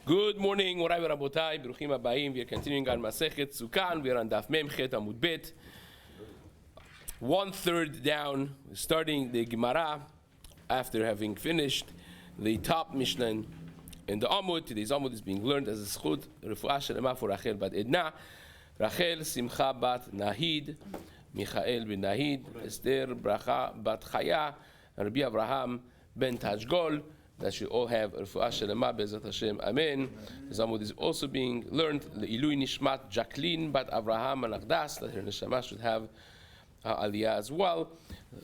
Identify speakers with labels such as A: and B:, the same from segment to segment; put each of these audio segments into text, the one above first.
A: Good morning, Morai Rabotai, Bruchim Abayim. We are continuing on Masechet Succah. We are on Daf Memchet Amud Bet. 1/3 down, starting the Gemara after having finished the top Mishnah in the Amud. Today's Amud is being learned as a schut Refuah Shelema for Rachel bat Edna, Rachel Simcha bat Nahid, Michael ben Nahid, Esther Bracha bat Chaya, and Rabbi Avraham ben Tajgol. That should all have Refuah Shelema Be'ezrat Hashem. Amen. The Amud is also being learned. Le'ilui Nishmat Jacqueline bat Avraham and Achdas, that her neshama should have Aliyah as well.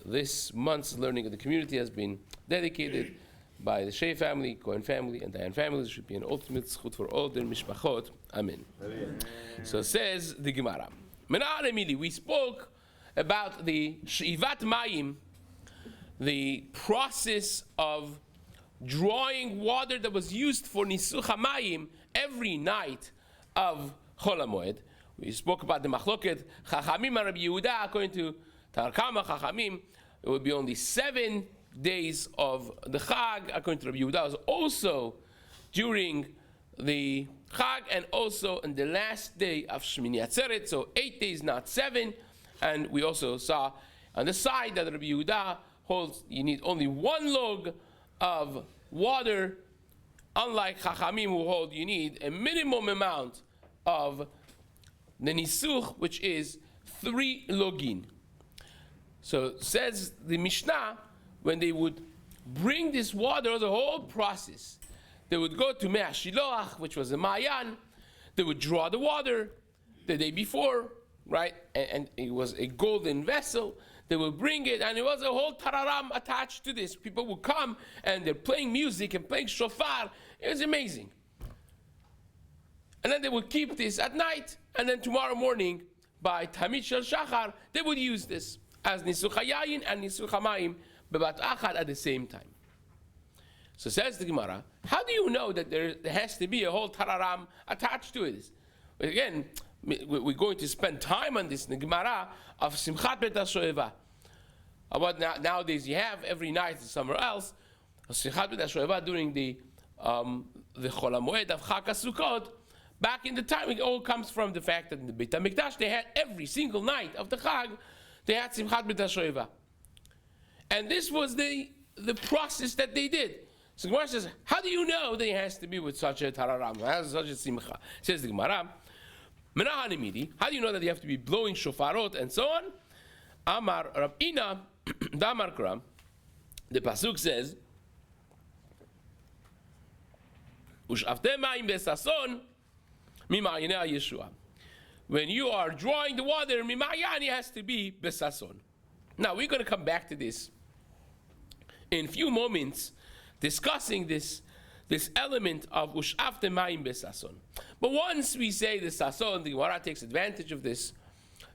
A: This month's learning of the community has been dedicated by the Shea family, Cohen family, and Dayan families. It should be an ultimate schut for all their mishpachot. Amen. So says the Gemara. We spoke about the Shivat Mayim, the process of drawing water that was used for Nisuch HaMayim every night of Chol HaMoed. We spoke about the Machloket Chachamim and Rabbi Yehuda. According to Tarkama Chachamim, it would be only 7 days of the Chag. According to Rabbi Yehuda, it was also during the Chag and also on the last day of Shmini Atzeret. So 8 days, not 7. And we also saw on the side that Rabbi Yehuda holds you need only 1 log of water, unlike Chachamim who hold you need a minimum amount of the Nisuch, which is 3 login. So says the Mishnah, when they would bring this water, the whole process, they would go to Mea Shiloach, which was a Mayan, they would draw the water the day before, right? And it was a golden vessel. They would bring it, and it was a whole tararam attached to this. People would come, and they're playing music and playing shofar. It was amazing. And then they would keep this at night, and then tomorrow morning, by Tamid Shel Shachar, they would use this as Nisuch HaYayin and Nisuch HaMayim bebat Achad at the same time. So says the Gemara, how do you know that there has to be a whole tararam attached to it? Again, we're going to spend time on this in the Gemara of Simchat Bet HaShoeva. What nowadays you have every night somewhere else, Simchat Bet HaShoeva during the Chol HaMoed of Chag HaSukkot. Back in the time, it all comes from the fact that in the Beit HaMikdash they had every single night of the Chag, they had Simchat Bet HaShoeva. And this was the process that they did. So the Gemara says, how do you know that it has to be with such a tararam, has such a simcha? Says the Gemara, how do you know that you have to be blowing shofarot and so on? Amar Rabina, Damar Kram, the pasuk says, Ushafte ma'im besason mimayinei Yeshua. When you are drawing the water, mimayan, it has to be besason. Now we're going to come back to this in a few moments, discussing this element of ushafte ma'im besason. But once we say the sason, the Gemara takes advantage of this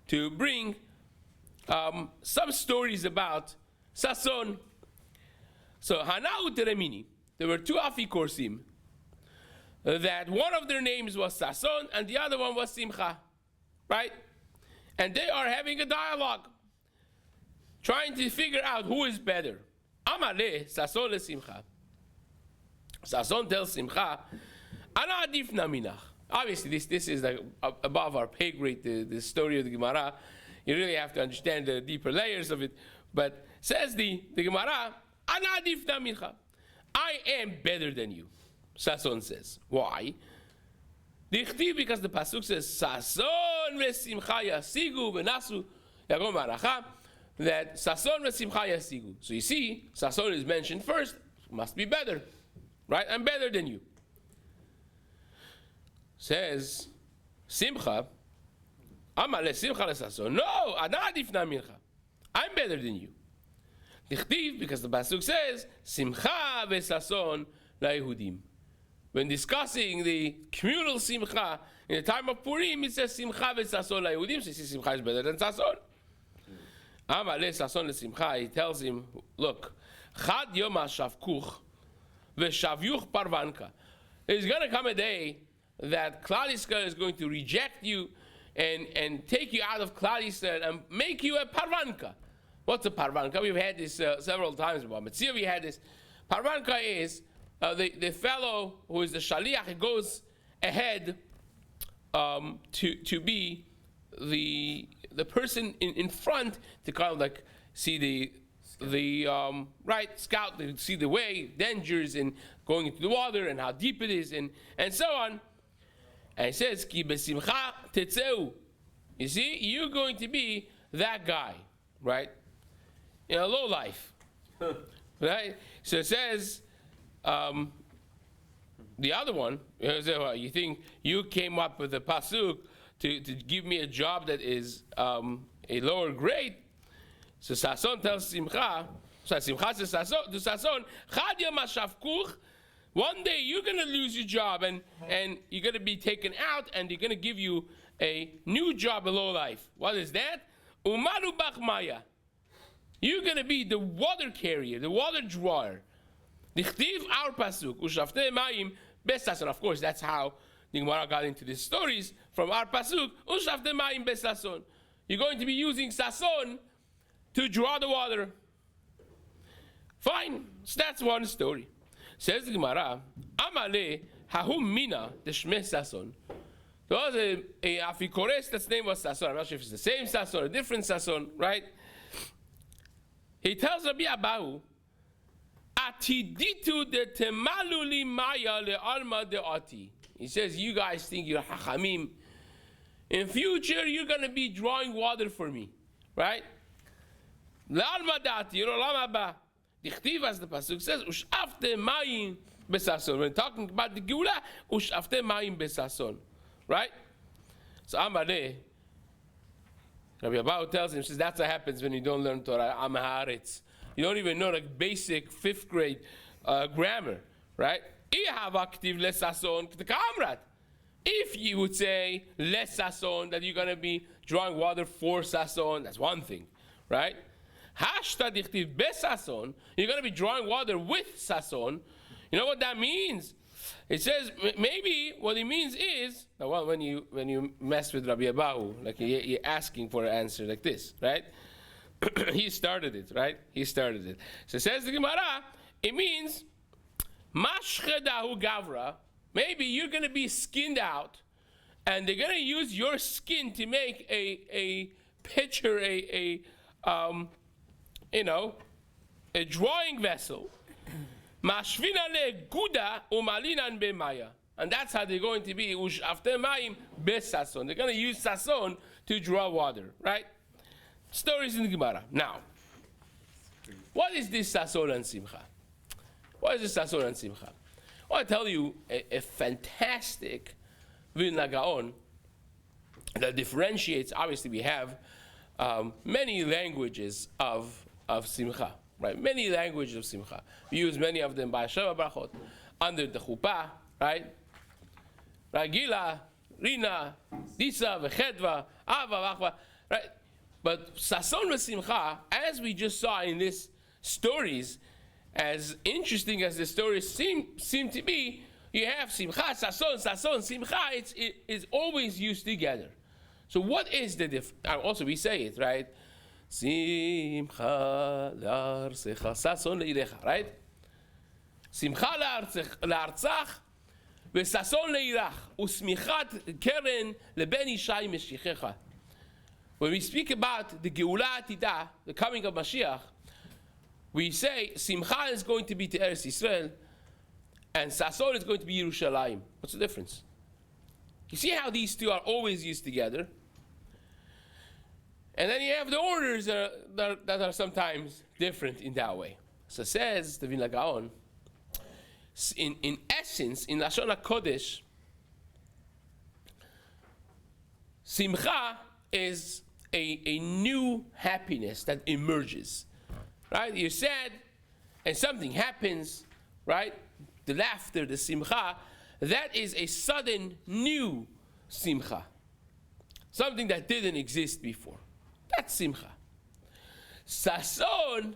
A: to bring some stories about sason. So Hanau Teremini, there were 2 afikorsim, that one of their names was sason and the other one was simcha, right? And they are having a dialogue, trying to figure out who is better. Amale sason le simcha. Sason tells simcha, Ana adifna minach. Obviously, this is like above our pay grade, the story of the Gemara. You really have to understand the deeper layers of it. But says the Gemara, Ana adifna mincha. I am better than you, Sason says. Why? Because the pasuk says, Sason ve'simcha yasigu v'nasu yagom maracha, that Sason ve'simcha yasigu. So you see, Sason is mentioned first, must be better, right? I'm better than you. Says Simcha, Amale Simcha leSason. No, Anadifna mincha. I'm better than you. Dichtiv, because the pasuk says Simcha veSason laYehudim. When discussing the communal Simcha in the time of Purim, it says Simcha veSason laYehudim. So you see, Simcha is better than Sason. Amale Sason leSimcha. He tells him, look, Chad Yom HaShavkuch veShavyuch Parvanka. There's going to come a day that Klal Yisrael is going to reject you and take you out of Klal Yisrael and make you a parvanka. What's a parvanka? We've had this several times about Metzia. We had this. Parvanka is the fellow who is the shaliach, he goes ahead to be the person in front to kind of like see the right scout, to see the way, dangers in going into the water and how deep it is and so on. And it says, Ki besimcha tetzeu. You see, you're going to be that guy, right? In a low life. Right? So it says, the other one, you think you came up with a pasuk to give me a job that is a lower grade? So Sason tells Simcha, Simcha says to Sason, Chad yom hashafkuch. One day you're going to lose your job and you're going to be taken out and they're going to give you a new job in low life. What is that? Umaru bach maya. You're going to be the water carrier, the water drawer. Dichtiv our pasuk, ushafte mayim besason. Of course, that's how the Gemara got into these stories from our pasuk, ushafte mayim besason. You're going to be using sason to draw the water. Fine, so that's one story. Says the Gemara, Amale hahu mina deshmeh sason. There was a afikoresh that's name was Sason. I'm not sure if it's the same Sason or a different Sason, right? He tells Rabbi Abahu, Atiditu de temalu li maya le alma de ati. He says, you guys think you're hachamim. In future, you're going to be drawing water for me, right? Le alma de ati, you know, lama ba. Dichtiv, as the pasuk says, ushafte mayim besason. When talking about the Geula, ushafte mayim besason. Right? So Amareh, Rabbi Abahu tells him, says that's what happens when you don't learn Torah. Am haaretz. You don't even know like basic 5th grade grammar, right? If you would say les sason, that you're going to be drawing water for sason, that's one thing, right? Hashta dichtiv besason, you're going to be drawing water with sason. You know what that means? It says maybe what it means is, well, when you mess with Rabbi Abahu, like you're asking for an answer like this, right? He started it, right? He started it. So it says the Gemara, it means mashchedahu gavra. Maybe you're going to be skinned out, and they're going to use your skin to make a picture, a drawing vessel. Mashvina le guda umalinan bemaya, and that's how they're going to be. Ush after mayim besason. They're going to use sason to draw water, right? Stories in the Gemara. Now, what is this sason and simcha? What is this sason and simcha? I want to tell you a fantastic Vilna Gaon that differentiates. Obviously, we have many languages of simcha. Right, many languages of simcha. We use many of them by Sheva Brachot, under the chuppah, right? Ragila, Rina, Disa, Vechedva, Ava, Vachva, right? But Sason v'Simcha, as we just saw in these stories, as interesting as the stories seem to be, you have Simcha, Sason, Simcha, it's always used together. So what is the difference? Also, we say it, right? Simcha la'artzecha, sason le'irecha, right? Simcha la'artzach, v'sason le'irach, usmichat keren leben ishai meshichecha. When we speak about the Geula Atida, the coming of Mashiach, we say Simcha is going to be to Eretz Yisrael, and sason is going to be Yerushalayim. What's the difference? You see how these two are always used together? And then you have the orders that are sometimes different in that way. So says the Vilna Gaon, in essence, in Lashon HaKodesh, Simcha is a new happiness that emerges. Right? You're sad, and something happens, right? The laughter, the Simcha, that is a sudden new Simcha. Something that didn't exist before. That's simcha. Sason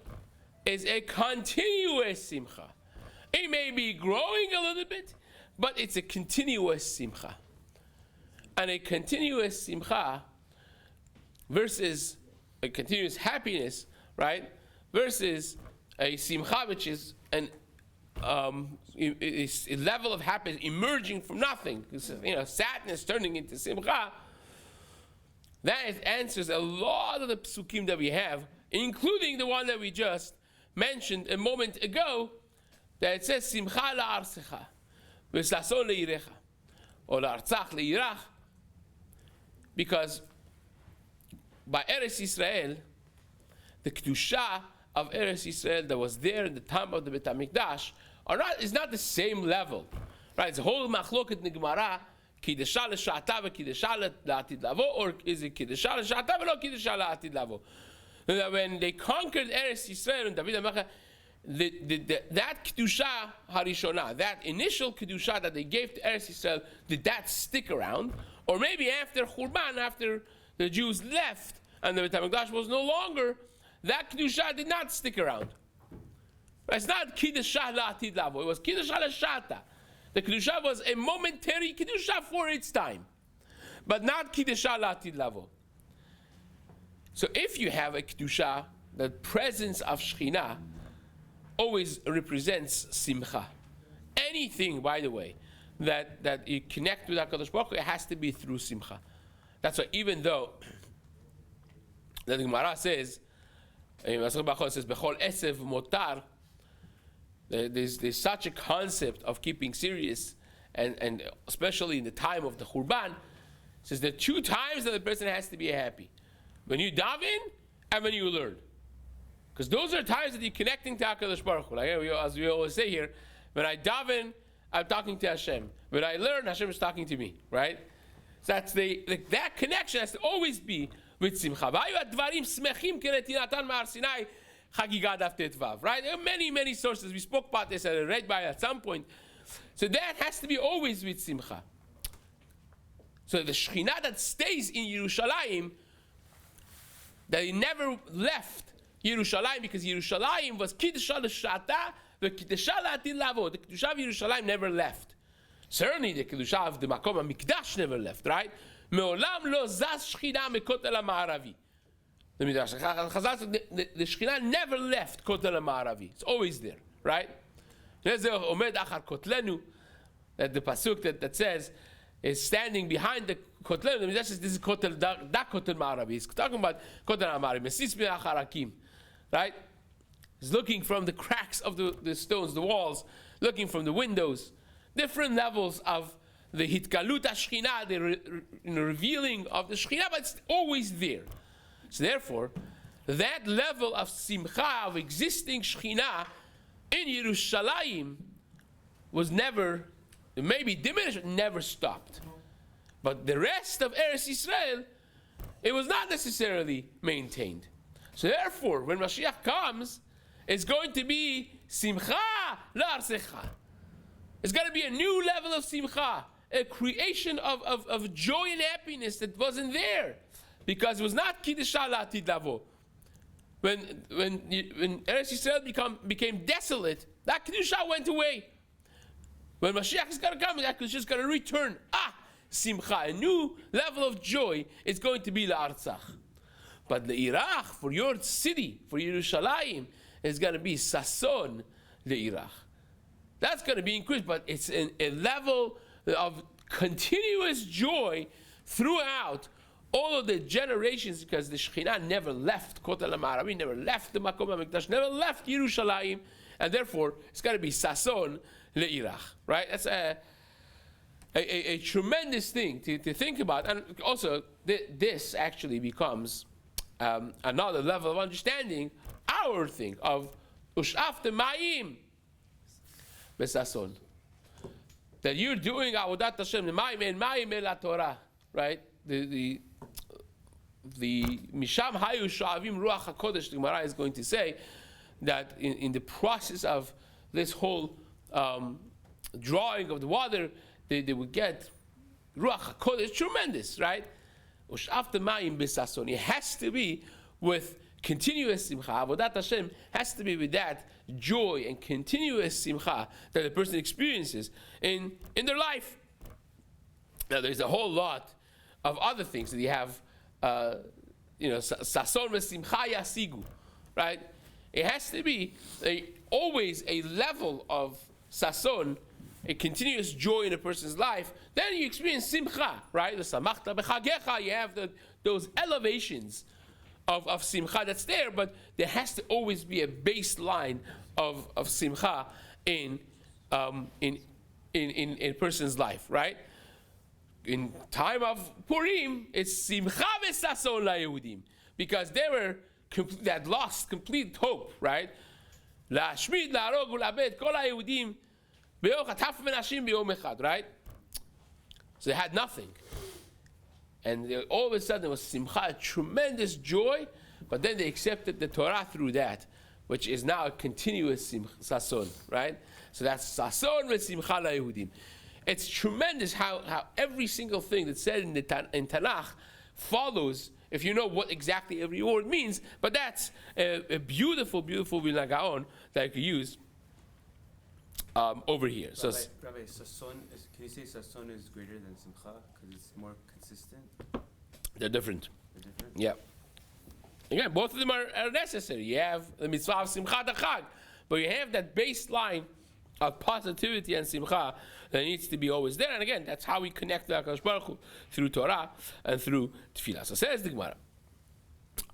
A: is a continuous simcha. It may be growing a little bit, but it's a continuous simcha. And a continuous simcha versus a continuous happiness, right? Versus a simcha which is an a level of happiness emerging from nothing. Sadness turning into simcha. That answers a lot of the psukim that we have, including the one that we just mentioned a moment ago, that it says simcha la'arsecha, v'sason le'irecha, or la'artzach le'irach, because by Eretz Yisrael, the kedusha of Eretz Yisrael that was there in the time of the Beit HaMikdash is not the same level, right? It's a whole machloket in the Gemara, kedusha l'sha'ata v'kedusha la'atid lavo, or is it kedusha l'sha'ata v'lo kedusha la'atid lavo? When they conquered Eretz Yisrael and David HaMelech, that kedusha harishona, that initial kedusha that they gave to Eretz Yisrael, did that stick around? Or maybe after Churban, after the Jews left and the Beit HaMikdash was no longer, that kedusha did not stick around. It's not kedusha la'atid lavo. It was kedusha l'sha'ata. The kedusha was a momentary kedusha for its time, but not kedusha la'atid lavo. So if you have a kedusha, the presence of Shekhinah always represents simcha. Anything, by the way, that you connect with HaKadosh Baruch Hu, it has to be through simcha. That's why even though the Gemara says, Masechet Succah says, Bechol esev motar, there's such a concept of keeping serious, and especially in the time of the Churban, says there are two times that the person has to be happy. When you daven and when you learn. Because those are times that you're connecting to HaKadosh Baruch Hu. Like, as we always say here, when I daven, I'm talking to Hashem. When I learn, Hashem is talking to me, right? So that's that connection has to always be with simcha. Right? There are many, many sources. We spoke about this and read by at some point. So that has to be always with simcha. So the Shekhinah that stays in Yerushalayim, that he never left Yerushalayim, because Yerushalayim was Kiddusha l'sha'ata, the Kiddusha la'atid lavo. The Kiddusha of Yerushalayim never left. Certainly the Kiddusha of the Makom HaMikdash never left, right? Me'olam lo zaz Shekhinah mekotel ha'ma'aravi. The Shekhinah never left Kotel ha'ma'aravi. It's always there, right? There's the Omed achar kotlenu, that the pasuk that says is standing behind the kotlenu. This is kotel da kotel ma'aravi. He's talking about kotel ha'ma'aravi. Mesis me'achar hakim, right? He's looking from the cracks of the stones, the walls, looking from the windows. Different levels of the hitgalut ha'shekhinah, the revealing of the Shekhinah, but it's always there. So therefore, that level of simcha, of existing Shekhinah in Yerushalayim was never, maybe diminished, never stopped. But the rest of Eretz Yisrael, it was not necessarily maintained. So therefore, when Mashiach comes, it's going to be simcha la'arsecha. It's going to be a new level of simcha, a creation of joy and happiness that wasn't there, because it was not kiddusha la'atid lavo. When Eretz Yisrael became desolate, that kedusha went away. When Mashiach is going to come, that kedusha is going to return. Simcha, a new level of joy is going to be la'artzach. But le'irach, for your city, for Yerushalayim, is going to be sason le'irach. That's going to be increased, but it's a level of continuous joy throughout all of the generations, because the Shekhinah never left Kotel HaMa'aravi, never left the Makom HaMikdash, never left Yerushalayim, and therefore it's got to be Sason Le'irach, right? That's a tremendous thing to think about. And also, this actually becomes another level of understanding our thing of Ush'afte Ma'im Besason. That you're doing Avodat Hashem, the Ma'im El HaTorah, right? The Misham Hayu Sha'avim Ruach HaKodesh, the Gemara is going to say that in the process of this whole drawing of the water, they would get Ruach HaKodesh, tremendous, right? Ush'afte Ma'im Besason. It has to be with continuous simcha. Avodat Hashem has to be with that joy and continuous simcha that a person experiences in their life. Now there's a whole lot of other things that you have, sason v'simcha yasigu, right? It has to be always a level of sason, a continuous joy in a person's life, then you experience simcha, right? The samachta b'chagecha, you have those elevations of simcha that's there, but there has to always be a baseline of simcha in a person's life, right? In time of Purim, it's simcha v'sason laYehudim, because they had lost complete hope, right? La'ashmid, la'arog, u'la'abed kol haYehudim be'yom chataf v'nashim be'yom echad, right? So they had nothing. And all of a sudden it was simcha, tremendous joy, but then they accepted the Torah through that, which is now a continuous sason, right? So that's sason v'simcha laYehudim. It's tremendous how every single thing that's said in Tanakh follows, if you know what exactly every word means. But that's a beautiful, beautiful Vilna Gaon that I could use over here.
B: Rabbi, sason can you say sason is greater than simcha because it's more consistent?
A: They're different.
B: They're different?
A: Yeah. Again, both of them are necessary. You have the mitzvah of simcha dachag, but you have that baseline of positivity and simcha that needs to be always there. And again, that's how we connect to HaKadosh Baruch Hu, through Torah and through Tefillah. So says the Gemara,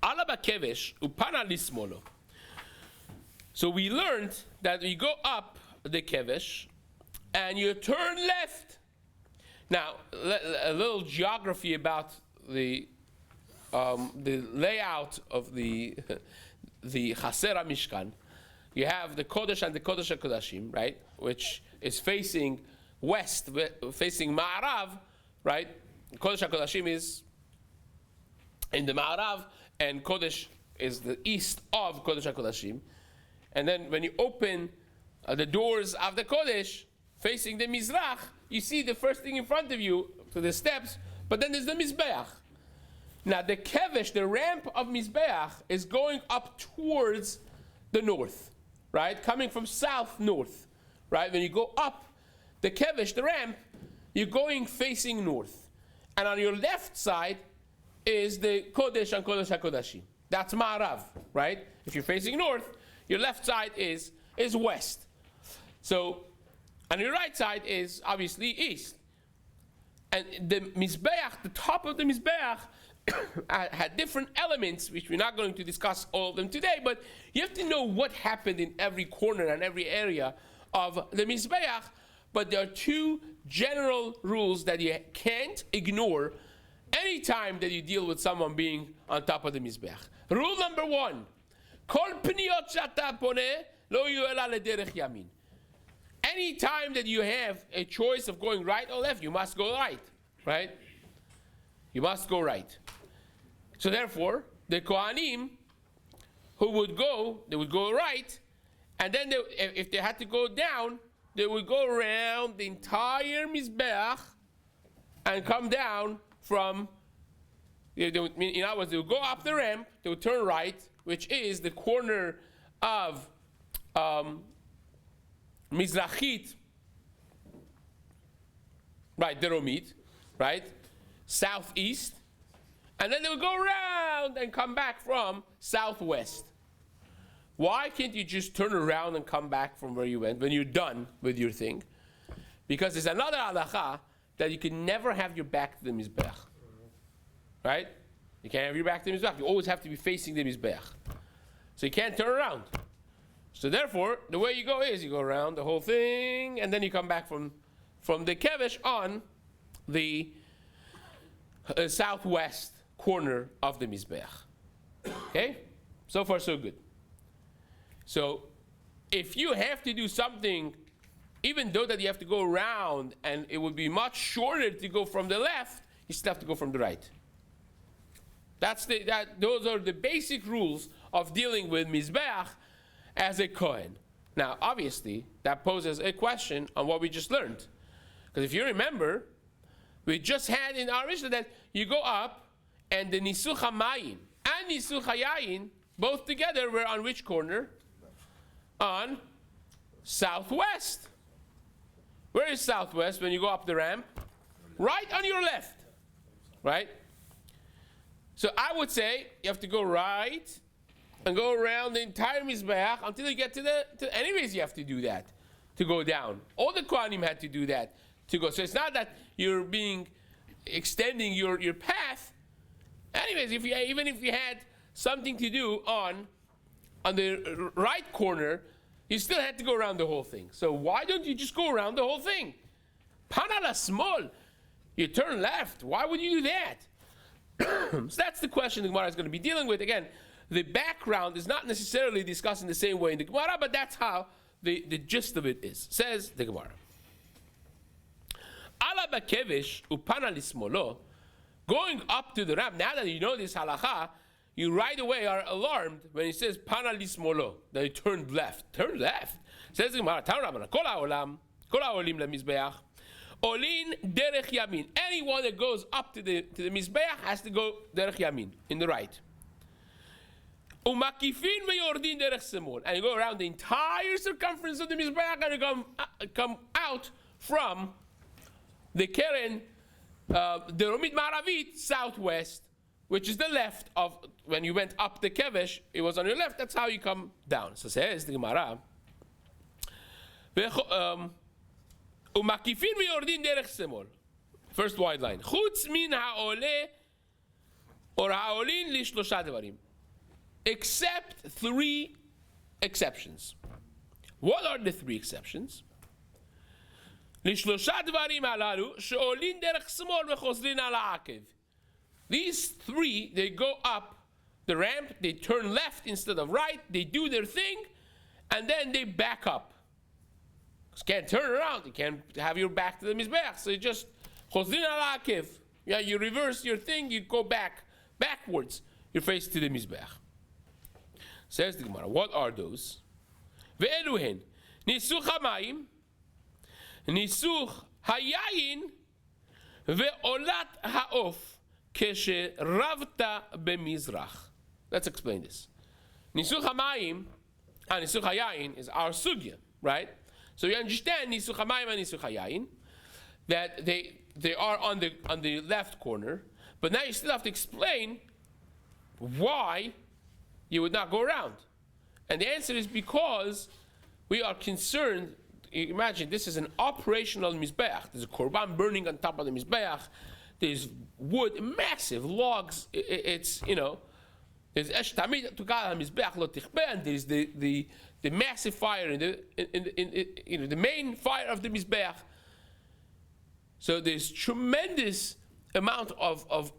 A: Ala ba'kevesh upana lismolo. So we learned that you go up the kevesh and you turn left. Now, a little geography about the layout of the Chaser HaMishkan. You have the Kodesh and the Kodesh HaKodashim, right, which is facing west, facing Ma'arav, right? Kodesh HaKodashim is in the Ma'arav, and Kodesh is the east of Kodesh HaKodashim. And then when you open the doors of the Kodesh, facing the Mizrach, you see the first thing in front of you, to the steps, but then there's the Mizbeach. Now the Kevesh, the ramp of Mizbeach, is going up towards the north, right? Coming from south-north, right? When you go up the Kevesh, the ramp, you're going facing north. And on your left side is the Kodesh and Kodesh HaKodashim. That's Ma'arav, right? If you're facing north, your left side is west. So, on your right side is obviously east. And the Mizbeach, the top of the Mizbeach, had different elements, which we're not going to discuss all of them today, but you have to know what happened in every corner and every area of the Mizbeach. But there are two general rules that you can't ignore anytime that you deal with someone being on top of the Mizbeach. Rule number one, Kol pniyot shata poneh lo yu'ela lederech yamin. Any time that you have a choice of going right or left, you must go right, right? You must go right. So therefore, the Kohanim who would go, they would go right, and then if they had to go down, they would go around the entire Mizbeach and come down from, in other words, they would go up the ramp, they would turn right, which is the corner of Mizrachit, right, Deromit, right, southeast, and then they would go around and come back from southwest. Why can't you just turn around and come back from where you went when you're done with your thing? Because there's another halacha that you can never have your back to the Mizbeach, right? You can't have your back to the Mizbeach. You always have to be facing the Mizbeach. So you can't turn around. So therefore, the way you go is you go around the whole thing, and then you come back from the Kevesh on the southwest corner of the Mizbeach. Okay? So far, so good. So if you have to do something, even though that you have to go around, and it would be much shorter to go from the left, you still have to go from the right. Those are the basic rules of dealing with Mizbeach as a Kohen. Now, obviously, that poses a question on what we just learned. Because if you remember, we just had in our Mishnah that you go up, and the Nisuch HaMayin and Nisuch HaYayin, both together, were on which corner? On southwest. Where is southwest when you go up the ramp? Right on your left. Right? So I would say you have to go right and go around the entire Mizbeach until you get to anyways you have to do that. to go down. All the Kohanim had to do that to go. So it's not that you're extending your path. Anyways, even if you had something to do on the right corner, you still had to go around the whole thing. So why don't you just go around the whole thing? Panala small. You turn left. Why would you do that? So that's the question the Gemara is going to be dealing with. Again, the background is not necessarily discussed in the same way in the Gemara, but that's how the gist of it is. Says the Gemara. Ala bakevish upana lismolo. Going up to the ramp, now that you know this halacha, you right away are alarmed when he says pana lismolo, that he turned left. Turn left. Says the Gemara, Tanu Rabbanan, kol ha'olam, kol ha'olim lemizbeach, olin derech yamin. Anyone that goes up to the mizbeach has to go derech yamin, in the right. Umakifin ve'yordin derech semol, and you go around the entire circumference of the mizbeach and you come out from the keren, the Romit Maravit, southwest, which is the left of, when you went up the kevesh, it was on your left, that's how you come down. So says the Gemara, Umakifin v'yordin derech semol. First wide line. Chutz min ha'oleh or ha'olin lishlosha devarim. Except 3 exceptions. What are the 3 exceptions? Lishlosha devarim halalu she'olin derech semol v'chozrin al ha'akev. These 3, they go up the ramp, they turn left instead of right, they do their thing, and then they back up. You can't turn around, you can't have your back to the mizbeach, so you just chozrin al ha'akev. Yeah, you reverse your thing, you go backwards, your face to the mizbeach. Says the Gemara, what are those? Ve'eluhen, nisuch hamayim, nisuch hayayin, ve'olat ha'of. Ravta b'mizrach. Let's explain this. Nisuch hamayim and nisuch hayayin is our sugya, right? So you understand nisuch hamayim and nisuch hayayin, that they are on the left corner, but now you still have to explain why you would not go around. And the answer is because we are concerned. Imagine this is an operational mizbeach. There's a korban burning on top of the mizbeach. There's wood, massive logs. It's, there's esh tamid tukal hamizbeach lo tichbe, and there's the massive fire in the main fire of the mizbeach. So there's tremendous amount of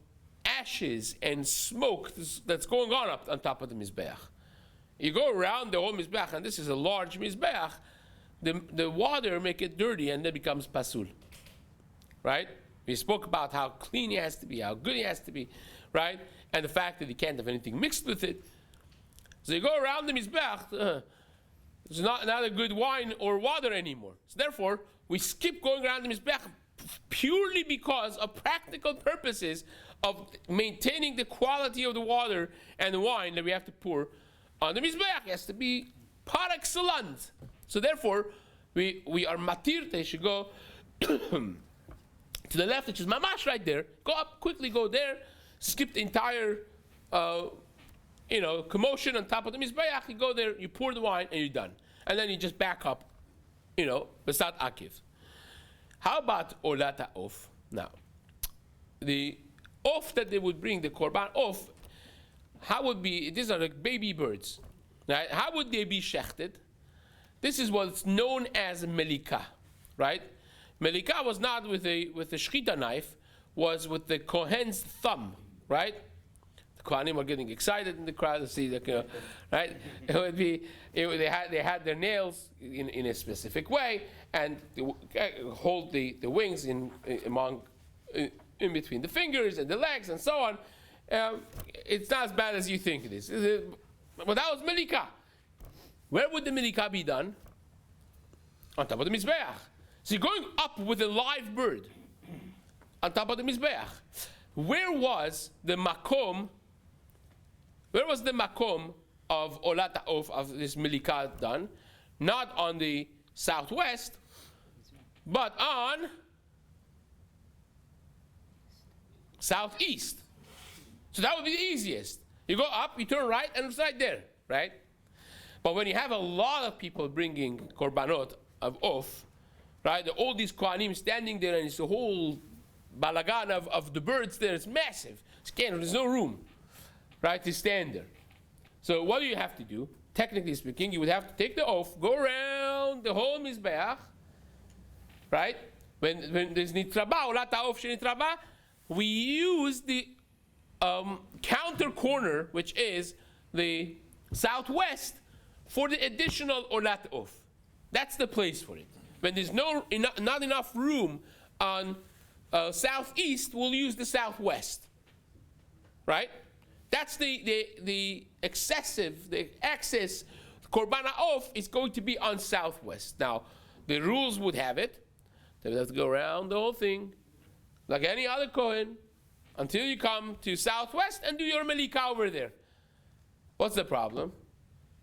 A: ashes and smoke that's going on up on top of the mizbeach. You go around the whole mizbeach, and this is a large mizbeach. The water make it dirty, and then becomes pasul, right? We spoke about how clean he has to be, how good he has to be, right? And the fact that he can't have anything mixed with it. So you go around the mizbeach, it's not a good wine or water anymore. So therefore, we skip going around the mizbeach purely because of practical purposes of maintaining the quality of the water and the wine that we have to pour on the mizbeach. It has to be par excellence. So therefore, we are matir, they should go to the left, which is mamash right there. Go up, quickly go there, skip the entire, commotion on top of the mizbeach. You go there, you pour the wine, and you're done. And then you just back up, besat akiv. How about olata of? Now, the of that they would bring, the korban of, how would be? These are like baby birds. Right? How would they be shechted? This is what's known as melika, right? Melika was not with a shchita knife, was with the kohen's thumb, right? The kohanim were getting excited in the crowd to see the, right? It would be they had their nails in a specific way, and they hold the wings in between the fingers and the legs and so on. It's not as bad as you think it is. But that was melika. Where would the melika be done? On top of the mizbeach. So you're going up with a live bird on top of the mizbeach. Where was the makom? Where was the makom of olata of this melika done? Not on the southwest, but on southeast. So that would be the easiest. You go up, you turn right, and it's right there, right? But when you have a lot of people bringing korbanot off, right? All these kohanim standing there, and it's a whole balagan of the birds there. It's massive. There's no room, right, to stand there. So what do you have to do? Technically speaking, you would have to take the off, go around the whole mizbeach, right? When there's nitraba, olat ha'of shenitraba, we use the counter corner, which is the southwest, for the additional olat ha'of. That's the place for it. When there's not enough room on southeast, we'll use the southwest, right? That's the excess korban ha'of is going to be on southwest. Now, the rules would have it that we have to go around the whole thing, like any other kohen, until you come to southwest and do your melika over there. What's the problem?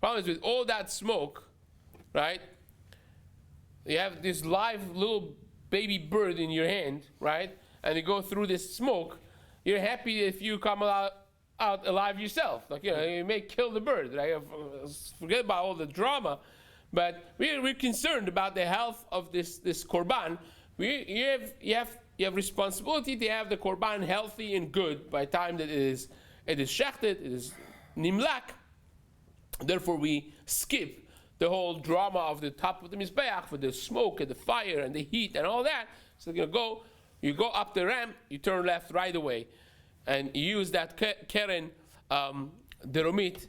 A: Problem is with all that smoke, right? You have this live little baby bird in your hand, right? And you go through this smoke. You're happy if you come out alive yourself. Like, you may kill the bird, right? Forget about all the drama. But we're concerned about the health of this korban. You have responsibility to have the korban healthy and good by the time that it is shechted, it is nimlak. Therefore, we skip the whole drama of the top of the mizbeach with the smoke and the fire and the heat and all that. So you go up the ramp, you turn left right away, and you use that keren deromit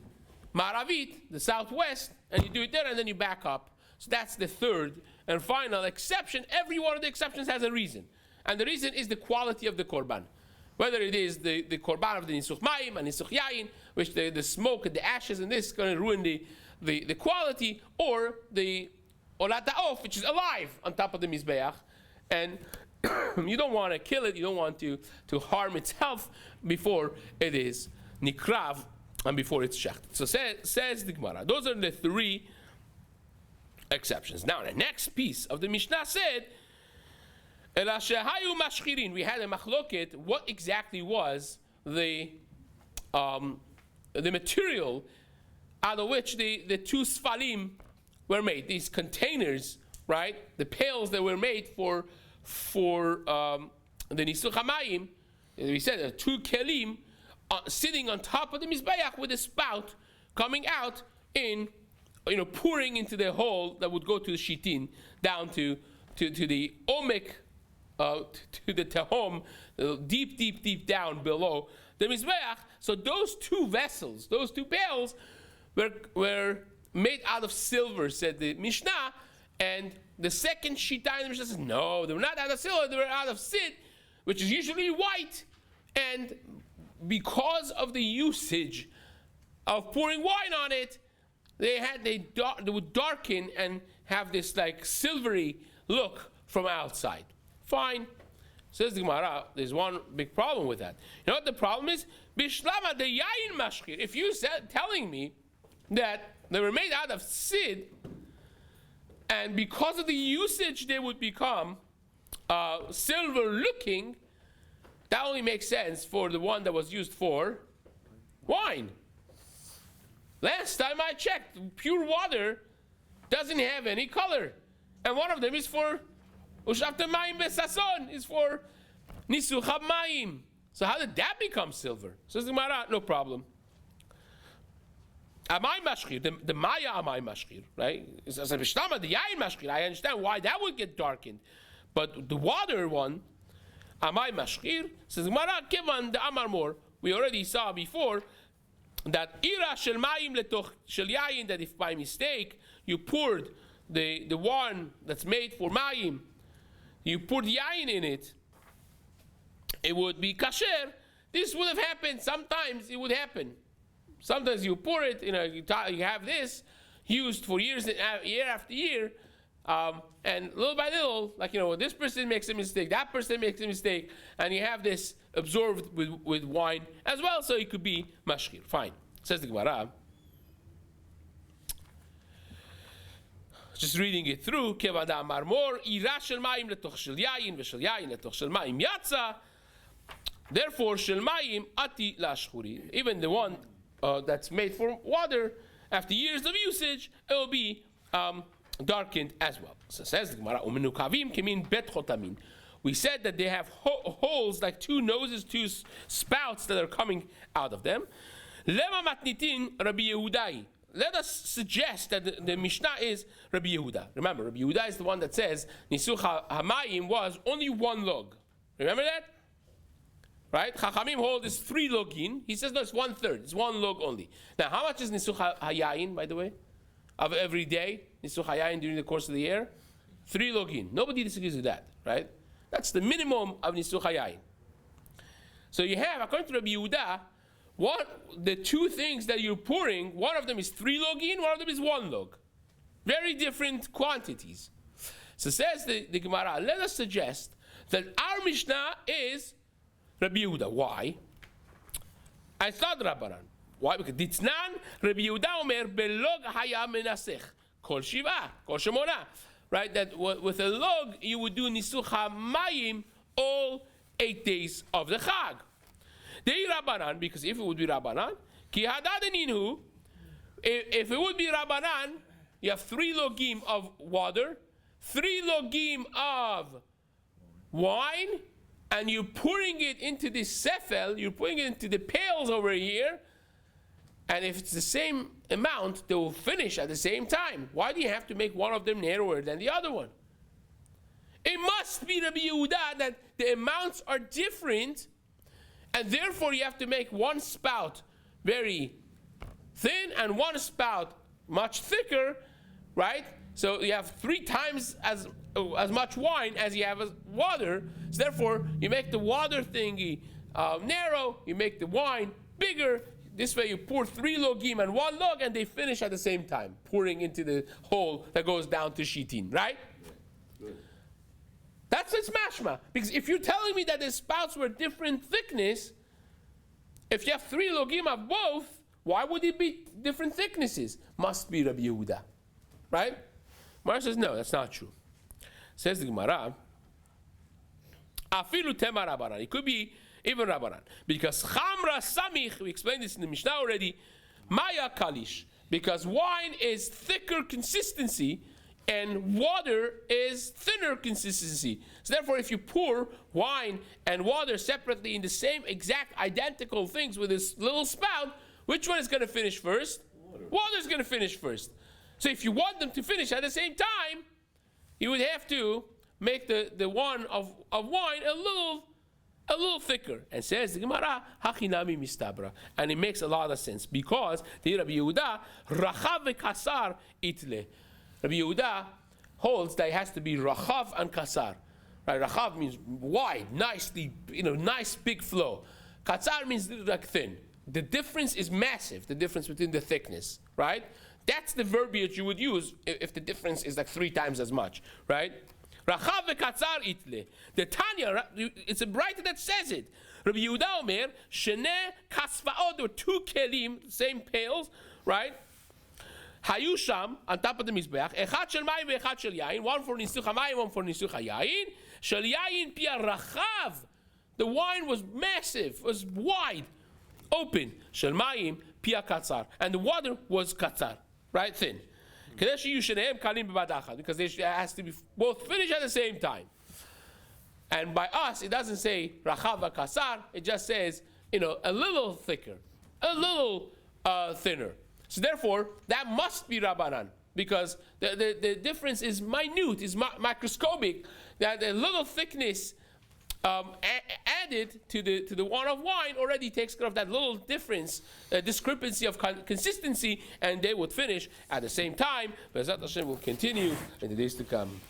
A: maravit, the southwest, and you do it there, and then you back up. So that's the third and final exception. Every one of the exceptions has a reason, and the reason is the quality of the korban. Whether it is the korban of the nisuch mayim and nisuch yayin, which the smoke and the ashes and this is going to ruin the quality, or the olat ha'of, which is alive on top of the mizbeach, and you don't want to kill it, you don't want to harm its health before it is nikrav and before it's shechted. So says the Gemara, those are the three exceptions. Now the next piece of the Mishnah said, we had a machloket, what exactly was the material out of which the two sfalim were made, these containers, right? The pails that were made for the nisuch hamayim. We said two kelim sitting on top of the mizbeach with a spout coming out pouring into the hole that would go to the shitin down to the omek, to the tehom, deep down below the mizbeach. So those two vessels, those two pails, were made out of silver, said the Mishnah, and the second shita in the Mishnah says, no, they were not out of silver, they were out of sid, which is usually white, and because of the usage of pouring wine on it, they would darken and have this like silvery look from outside. Fine. Says the Gemara, there's one big problem with that. You know what the problem is? Bishlama de yayin mashkir. If you said telling me that they were made out of sid, and because of the usage they would become silver looking, that only makes sense for the one that was used for wine. Last time I checked, pure water doesn't have any color. And one of them is for Ushafta Mayim Besason, is for Nisuch HaMayim. So how did that become silver? Says the Gemara, no problem. Amay mashchir, the Maya amay mashchir, right? It's a Bishlama, the Yayin mashchir. I understand why that would get darkened. But the water one, amay mashchir, says Gemara, Kivan the Amar Mor. We already saw before that ira shel mayim letoch shel yayin, that if by mistake you poured the one that's made for mayim, you poured yayin in it, it would be kasher. This would have happened. Sometimes it would happen. Sometimes you pour it, you have this used for years, year after year, and little by little, this person makes a mistake, that person makes a mistake, and you have this absorbed with wine as well, so it could be mashkir. Fine. Says the Gemara. Just reading it through. Kevada marmor ira shel mayim letoch shel yayin v'shel yayin letoch shel mayim yatsa. Therefore, shel mayim ati lashchuri. Even the one that's made for water, after years of usage, it will be darkened as well. So says the Gemara, umenukavim kimin bet chotamin. We said that they have holes like two noses, two spouts that are coming out of them. Lema matnitin Rabbi Yehudai. Let us suggest that the Mishnah is Rabbi Yehuda. Remember, Rabbi Yehuda is the one that says Nisuch Hamayim was only one log. Remember that? Right? Chachamim hold is 3 login. He says no, it's 1/3. It's 1 log only. Now, how much is Nisuch Hayayin, by the way? Of every day? Nisuch Hayayin during the course of the year? 3 login. Nobody disagrees with that, right? That's the minimum of Nisuch Hayayin. So you have, according to Rabbi Yehuda, the 2 things that you're pouring, one of them is 3 login, one of them is 1 log. Very different quantities. So says the Gemara, let us suggest that our Mishnah is Rabbi Yehuda. Why? I thought Rabbanan. Why? Because Ditznan, Rabbi Yehuda Omer, belog haya menasech, kol shiva, kol shemona. Right? That with a log, you would do Nisuch HaMayim all 8 days of the Chag. Dei Rabbanan, because if it would be Rabbanan, ki hadadeninu, if it would be Rabbanan, you have 3 logim of water, 3 logim of wine, and you're pouring it into this sefel, you're putting it into the pails over here, and if it's the same amount, they will finish at the same time. Why do you have to make one of them narrower than the other one? It must be Rabbi Yehuda that the amounts are different, and therefore you have to make one spout very thin and one spout much thicker, right? So you have 3 times as much wine as you have as water. So therefore, you make the water thingy narrow, you make the wine bigger. This way you pour 3 logim and 1 log, and they finish at the same time, pouring into the hole that goes down to Shitin, right? Yeah. That's its mashma. Because if you're telling me that the spouts were different thickness, if you have 3 logim of both, why would it be different thicknesses? Must be Rabbi Yehuda, right? Gemara says, no, that's not true. Says the Gemara, afilu tema Rabbanan. It could be even Rabbanan. Because chamra samich, we explained this in the Mishnah already, maya kalish. Because wine is thicker consistency and water is thinner consistency. So therefore, if you pour wine and water separately in the same exact identical things with this little spout, which one is going to finish first? Water is going to finish first. So if you want them to finish at the same time, you would have to make the one of wine a little thicker. And says the Gemara, Hachinami mistabra. And it makes a lot of sense because the Rabbi Yehuda, Rachav ve'kasar itle. Rabbi Yehuda holds that it has to be Rachav and Kasar. Right? Rachav means wide, nicely, nice big flow. Kasar means like thin. The difference is massive, the difference between the thickness, right? That's the verbiage you would use if the difference is like 3 times as much, right? Rachav ve'katzar itle. The Tanya, it's a writer that says it. Rabbi Yehuda Omer, Shene kasvaod, or 2 kelim, same pails, right? Hayusham, on top of the Mizbeach, echad shel mayim ve'echad shel yayin, one for nisuch hamayim, one for nisuch hayayin, shel yayin pia rachav. The wine was massive, was wide, open. Shel mayim pia katzar. And the water was katzar, right? Thin. Because they has to be both finished at the same time. And by us, it doesn't say Rachava Kasar, it just says, a little thicker, a little thinner. So therefore, that must be Rabbanan, because the difference is minute, is microscopic, that a little thickness added to the one of wine already takes care of that little difference, discrepancy of consistency, and they would finish at the same time. Bezat Hashem will continue in the days to come.